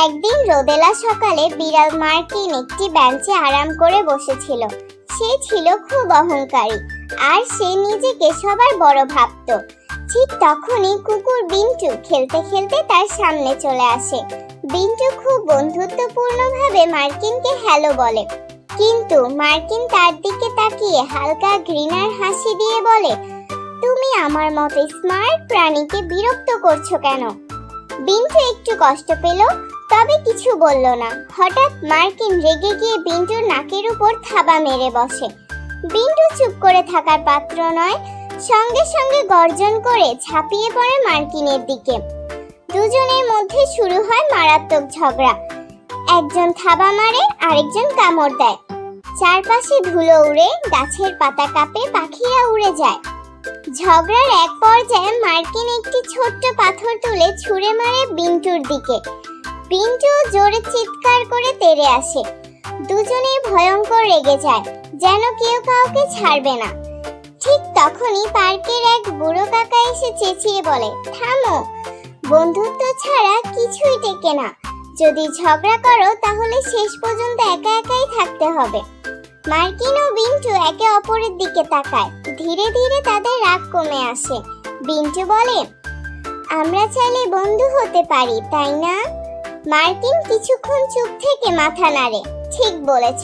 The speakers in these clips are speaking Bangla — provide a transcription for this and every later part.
একদিন রোদেলা সকালে বিড়াল মার্কিন একটি বেঞ্চে আরাম করে বসেছিল। সে ছিল খুব অহংকারী আর সে নিজেকে সবার বড় ভাবতো। ঠিক তখনই কুকুর বিন্টু খেলতে খেলতে তার সামনে চলে আসে। বিন্টু খুব বন্ধুত্বপূর্ণভাবে মার্কিনকে হ্যালো বলে, কিন্তু মার্কিন তার দিকে তাকিয়ে হালকা ঘৃণার হাসি দিয়ে বলে, তুমি আমার মতো স্মার্ট প্রাণীকে বিরক্ত করছো কেন? বিন্টু একটু কষ্ট পেল, তবে কিছু বলল না। হঠাৎ মার্কিন রেগে গিয়ে বিন্টুর নাকের উপর থাবা মেরে বসে। বিন্টু চুপ করে থাকার পাত্র নয়, সঙ্গে সঙ্গে গর্জন করে ঝাঁপিয়ে পড়ে মার্কিনের দিকে। দুজনের মধ্যে শুরু হয় মারাত্মক ঝগড়া। একজন থাবা মারে, আরেকজন কামড় দেয়। চারপাশে ধুলো উড়ে, গাছের পাতা কাঁপে, পাখিরা উড়ে যায়। ঝগড়ার এক পর্যায়ে মার্কিন একটি ছোট্ট পাথর তুলে ছুঁড়ে মারে বিন্টুর দিকে। বিন্টু জোরে চিৎকার করে তেড়ে আসে। দুজনেই ভয়ঙ্কর রেগে যায়, যেন কেউ কাউকে ছাড়বে না। ঠিক তখনই পার্কের এক বুড়ো কাকা এসে চেঁচিয়ে বলে, থামো, বন্ধুত্ব ছাড়া কিছুই টেকে না। যদি ঝগড়া করো তাহলে শেষ পর্যন্ত একা একাই থাকতে হবে। মার্কিন ও বিন্টু একে অপরের দিকে তাকায়। ধীরে ধীরে তাদের রাগ কমে আসে। বিন্টু বলে, আমরা চাইলে বন্ধু হতে পারি, তাই না? মার্কিন কিছুক্ষণ চুপ থেকে মাথা নাড়ে, ঠিক বলেছ।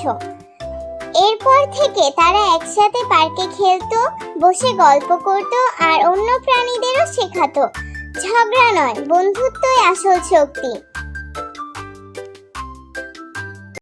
এরপর থেকে তারা একসাথে পার্কে খেলতো, বসে গল্প করত আর অন্য প্রাণীদেরও শেখাতো, ঝগড়া নয়, বন্ধুত্বই আসল শক্তি।